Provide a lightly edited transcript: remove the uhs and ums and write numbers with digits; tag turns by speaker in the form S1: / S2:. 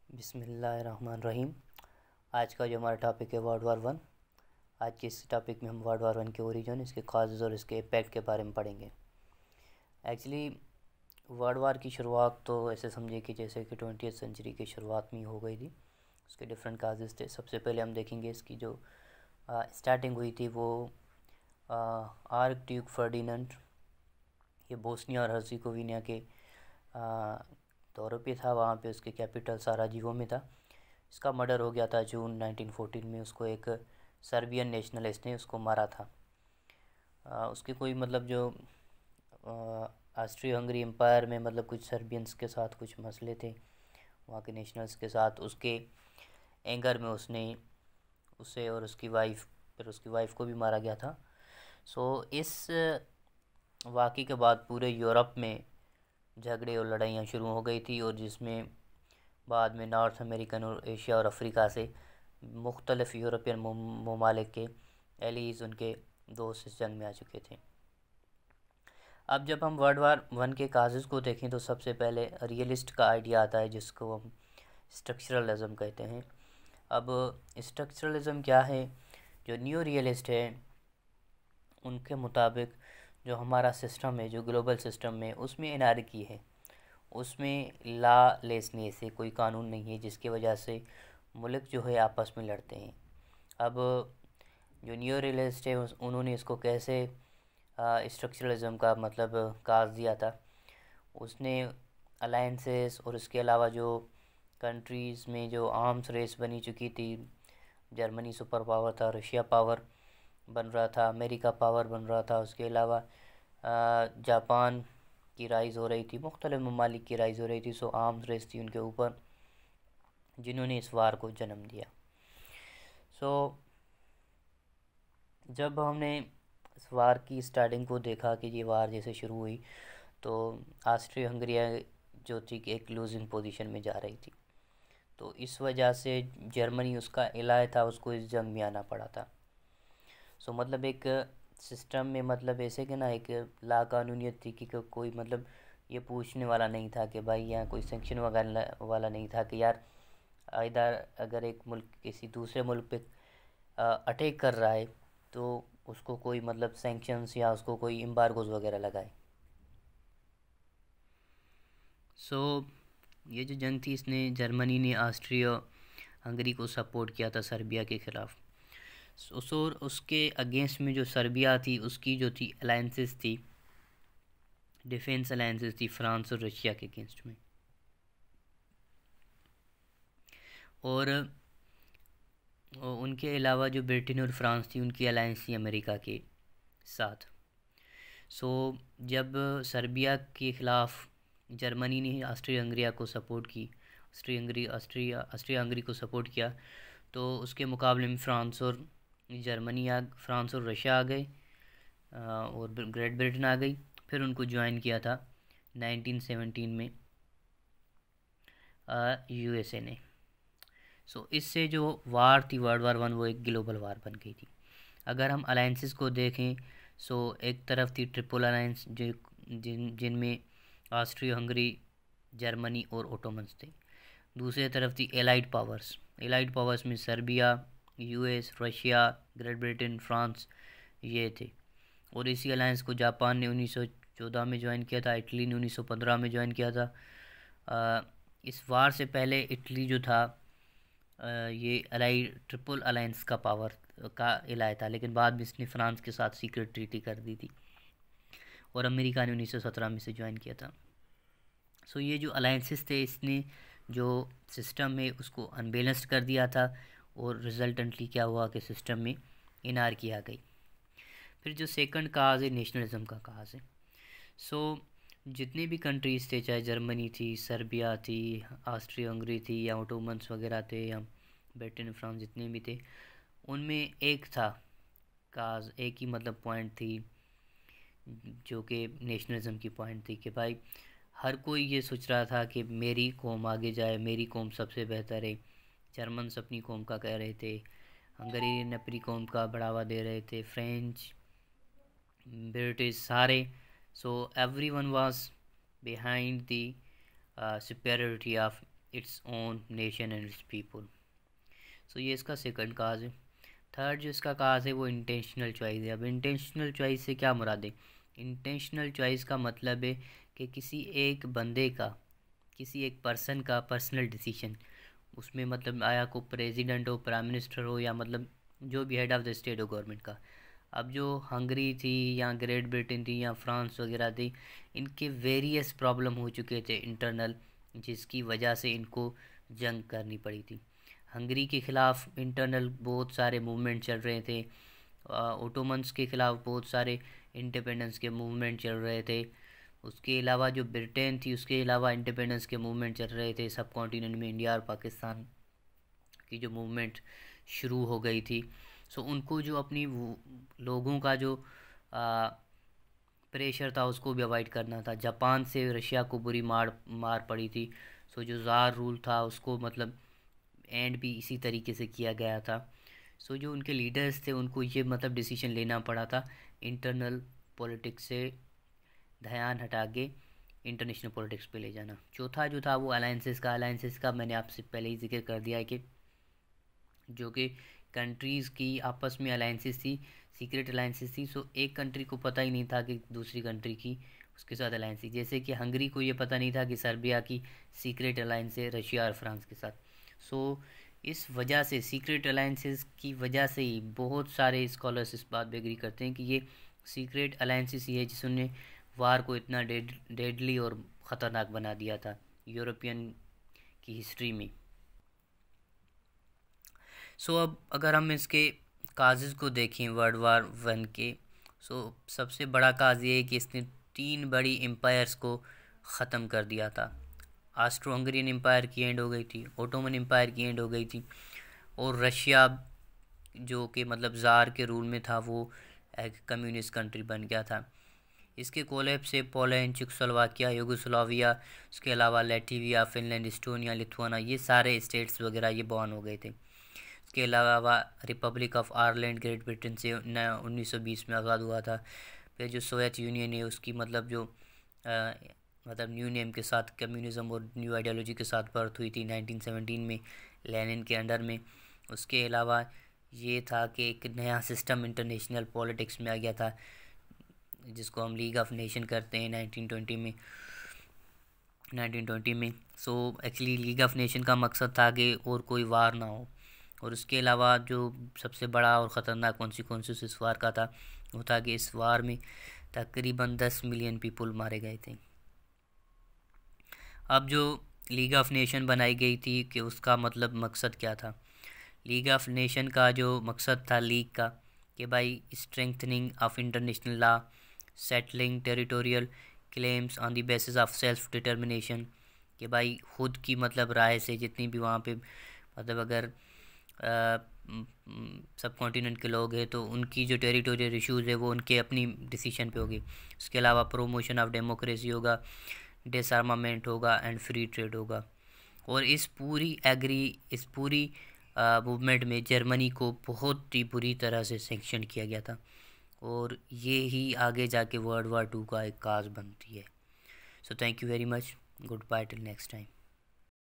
S1: बिस्मिल्लाहिर्रहमानिर्रहीम। आज का जो हमारा टॉपिक है वर्ल्ड वार 1। आज के इस टॉपिक में हम वर्ल्ड वार 1 के ओरिजिन, इसके काजेज़ और इसके इम्पैक्ट के बारे में पढ़ेंगे। एक्चुअली वर्ल्ड वार की शुरुआत तो ऐसे समझिए कि जैसे कि 20वीं सेंचुरी की शुरुआत में ही हो गई थी। उसके डिफरेंट काजेज़ थे। सबसे पहले हम देखेंगे इसकी जो स्टार्टिंग हुई थी वो आर्क ड्यूक फर्डिनेंड, ये बोस्निया और हर्ज़ेगोविना के दौरे पे था। वहाँ पे उसके कैपिटल साराजेवो में था। इसका मर्डर हो गया था जून 1914 में। उसको एक सर्बियन नेशनलिस्ट ने उसको मारा था। उसके कोई मतलब जो ऑस्ट्रियो हंगरी एम्पायर में मतलब कुछ सर्बियंस के साथ कुछ मसले थे वहाँ के नेशनल्स के साथ। उसके एंगर में उसने उसे और उसकी वाइफ को भी मारा गया था। सो इस वाक़े के बाद पूरे यूरोप में झगड़े और लड़ाइयाँ शुरू हो गई थी, और जिसमें बाद में नॉर्थ अमेरिकन और एशिया और अफ्रीका से मुख्तलिफ़ यूरोपियन ममालिक के एलीज़, उनके दोस्त इस जंग में आ चुके थे। अब जब हम वर्ल्ड वार 1 के काजेज़ को देखें तो सबसे पहले रियलिस्ट का आइडिया आता है, जिसको हम स्ट्रक्चरलिज्म कहते हैं। अब स्ट्रक्चरलिज्म क्या है? जो न्यू रियलिस्ट है उनके मुताबिक जो हमारा सिस्टम है, जो ग्लोबल सिस्टम है, उसमें एनार्की है, उसमें लॉ लेसनेस है, कोई कानून नहीं है, जिसकी वजह से मुल्क जो है आपस में लड़ते हैं। अब जो न्यू रियलिस्ट है उन्होंने इसको कैसे स्ट्रक्चरलिज्म का मतलब काज दिया था। उसने अलायंसेस और इसके अलावा जो कंट्रीज़ में जो आर्म्स रेस बनी चुकी थी, जर्मनी सुपर पावर था, रशिया पावर बन रहा था, अमेरिका पावर बन रहा था, उसके अलावा जापान की राइज़ हो रही थी, मुख्तलिफ़ ममालिक की राइज़ हो रही थी। सो आर्म्स रेस थी उनके ऊपर, जिन्होंने इस वार को जन्म दिया। सो जब हमने इस वार की स्टार्टिंग को देखा कि ये वार जैसे शुरू हुई, तो ऑस्ट्रिया हंगरिया जो थी कि एक लूजिंग पोजीशन में जा रही थी। तो इस वजह से जर्मनी, उसका एलाय था, उसको इस जंग में आना पड़ा था। सो मतलब एक सिस्टम में मतलब ऐसे कि ना एक लाकानूनियत थी कि कोई मतलब ये पूछने वाला नहीं था कि भाई यहाँ कोई सेंक्शन वगैरह वाला नहीं था कि यार इधर अगर एक मुल्क किसी दूसरे मुल्क पे अटैक कर रहा है तो उसको कोई मतलब सेंक्शंस या उसको कोई एम्बार्गोज वगैरह लगाए। सो ये जो जंग थी, इसने जर्मनी ने ऑस्ट्रिया हंगरी को सपोर्ट किया था सर्बिया के ख़िलाफ़। और उसके अगेंस्ट में जो सर्बिया थी, उसकी जो थी अलायंसेस थी, डिफेंस अलायंसेस थी फ्रांस और रशिया के अगेंस्ट में। और उनके अलावा जो ब्रिटेन और फ्रांस थी, उनकी अलायंस थी अमेरिका के साथ। सो जब सर्बिया के ख़िलाफ़ जर्मनी ने ऑस्ट्रिया हंगरिया को सपोर्ट की, ऑस्ट्रिया हंगरी को सपोर्ट किया, तो उसके मुकाबले में फ्रांस और रशिया आ गए, और ग्रेट ब्रिटेन आ गई। फिर उनको ज्वाइन किया था 1917 में यूएसए ने। सो इससे जो वार थी वर्ल्ड वार 1, वो एक ग्लोबल वार बन गई थी। अगर हम अलायंसेस को देखें, सो एक तरफ थी ट्रिपल अलायंस जिनमें ऑस्ट्रिया हंगरी, जर्मनी और ओटोमन्स थे। दूसरी तरफ थी एलाइड पावर्स में Serbia, US, Russia, great Britain, France, ये थे। और इसी अलायंस को जापान ने 1914 में ज्वाइन किया था, इटली ने 1915 में ज्वाइन किया था। इस वार से पहले इटली जो था ये ट्रिपल अलायंस का पावर का एलाय था, लेकिन बाद में इसने फ्रांस के साथ सीक्रेट ट्रीटी कर दी थी, और अमेरिका ने 1917 में से ज्वाइन किया था। सो ये जो अलायंसेस थे, इसने जो सिस्टम है उसको अनबैलेंस्ड कर दिया था, और रिजल्टेंटली क्या हुआ कि सिस्टम में एनार्की आ गई। फिर जो सेकंड काज है, नेशनलिज्म का काज है। सो जितने भी कंट्रीज़ थे, चाहे जर्मनी थी, सर्बिया थी, ऑस्ट्रिया हंगरी थी, या ओटोमन्स वगैरह थे, या ब्रिटेन फ्रांस, जितने भी थे, उनमें एक था काज, एक ही मतलब पॉइंट थी, जो कि नेशनलिज्म की पॉइंट थी कि भाई हर कोई ये सोच रहा था कि मेरी कौम आगे जाए, मेरी कौम सबसे बेहतर है। जर्मन्स अपनी कौम का कह रहे थे, हंगेरियन अपनी कौम का बढ़ावा दे रहे थे, फ्रेंच, ब्रिटिश, सारे। So everyone was behind the superiority of its own nation and its people. So ये इसका सेकंड काज है। थर्ड जो इसका काज है वो इंटेंशनल चॉइस है। अब इंटेंशनल चॉइस से क्या मुराद है? इंटेंशनल चॉइस का मतलब है कि किसी एक बंदे का, किसी एक पर्सन का पर्सनल डिसीजन, उसमें मतलब आया को प्रेसिडेंट हो, प्राइम मिनिस्टर हो, या मतलब जो भी हेड ऑफ़ द स्टेट हो गवर्नमेंट का। अब जो हंगरी थी या ग्रेट ब्रिटेन थी या फ्रांस वगैरह थी, इनके वेरियस प्रॉब्लम हो चुके थे इंटरनल, जिसकी वजह से इनको जंग करनी पड़ी थी। हंगरी के ख़िलाफ़ इंटरनल बहुत सारे मूवमेंट चल रहे थे, ओटोमन्स के ख़िलाफ़ बहुत सारे इंडिपेंडेंस के मूवमेंट चल रहे थे। उसके अलावा जो ब्रिटेन थी उसके अलावा इंडिपेंडेंस के मूवमेंट चल रहे थे सब कॉन्टिनेंट में। इंडिया और पाकिस्तान की जो मूवमेंट शुरू हो गई थी, सो उनको जो अपनी लोगों का जो प्रेशर था उसको भी अवॉइड करना था। जापान से रशिया को बुरी मार पड़ी थी। सो जो ज़ार रूल था उसको मतलब एंड भी इसी तरीके से किया गया था। सो जो उनके लीडर्स थे उनको ये मतलब डिसीजन लेना पड़ा था इंटरनल पॉलिटिक्स से ध्यान हटा के इंटरनेशनल पॉलिटिक्स पे ले जाना। चौथा जो था वो अलाइंसेस का मैंने आपसे पहले ही जिक्र कर दिया है कि जो कि कंट्रीज़ की आपस में अलाइंसेस थी, सीक्रेट अलाइंसेस थी। सो एक कंट्री को पता ही नहीं था कि दूसरी कंट्री की उसके साथ अलाइंस थी। जैसे कि हंगरी को ये पता नहीं था कि सर्बिया की सीक्रेट अलाइंस है रशिया और फ्रांस के साथ। सो इस वजह से सीक्रेट अलाइंसेस की वजह से ही बहुत सारे स्कॉलर्स इस बात पे एग्री करते हैं कि ये सीक्रेट अलाइंसेस ही है जिसने वार को इतना डेडली और ख़तरनाक बना दिया था यूरोपियन की हिस्ट्री में। सो अब अगर हम इसके काजेज़ को देखें वर्ल्ड वार वन के, सो सबसे बड़ा काज ये है कि इसने 3 बड़ी एम्पायर्स को ख़त्म कर दिया था। ऑस्ट्रो हंगरियन एम्पायर की एंड हो गई थी, ओटोमन एम्पायर की एंड हो गई थी, और रशिया जो कि मतलब ज़ार के रूल में था वो एक कम्युनिस्ट कंट्री बन गया था। इसके कोलैप्स से पोलैंड, चेकोस्लोवाकिया, यूगोस्लाविया, उसके अलावा लैटविया, फिनलैंड, एस्टोनिया, लिथुआना, ये सारे स्टेट्स वगैरह ये बॉर्न हो गए थे। इसके अलावा Republic of Ireland great Britain से 1920 में आज़ाद हुआ था। फिर जो सोवियत यूनियन है उसकी मतलब जो मतलब न्यू नेम के साथ कम्युनिज़्म और न्यू आइडियोलॉजी के साथ बर्थ हुई थी 1917 में लेनिन के अंडर में। उसके अलावा ये था कि एक नया सिस्टम इंटरनेशनल पॉलिटिक्स में आ गया था जिसको हम लीग ऑफ नेशन करते हैं 1920 में। So actually league of nation का मकसद था कि और कोई वार ना हो। और उसके अलावा जो सबसे बड़ा और ख़तरनाक कॉन्सिक्वेंसेस इस वार का था वो था कि इस वार में तकरीबन 10 मिलियन पीपल मारे गए थे। अब जो लीग ऑफ नेशन बनाई गई थी कि उसका मतलब मकसद क्या था? लीग ऑफ नेशन का जो मकसद था लीग का कि भाई strengthening of international law, settling territorial claims on the basis of self determination, कि भाई खुद की मतलब राय से जितनी भी वहाँ पे मतलब अगर सब कॉन्टिनेंट के लोग हैं तो उनकी जो टेरिटोरियल इश्यूज़ है वो उनके अपनी डिसीजन पे होगी। उसके अलावा प्रोमोशन ऑफ डेमोक्रेसी होगा, डिसआर्मामेंट होगा एंड फ्री ट्रेड होगा। और इस पूरी मूवमेंट में जर्मनी को बहुत ही बुरी तरह से सैंक्शन किया गया था, और ये ही आगे जाके वर्ल्ड वार 2 का एक काज बनती है। So thank you very much, good bye till next time.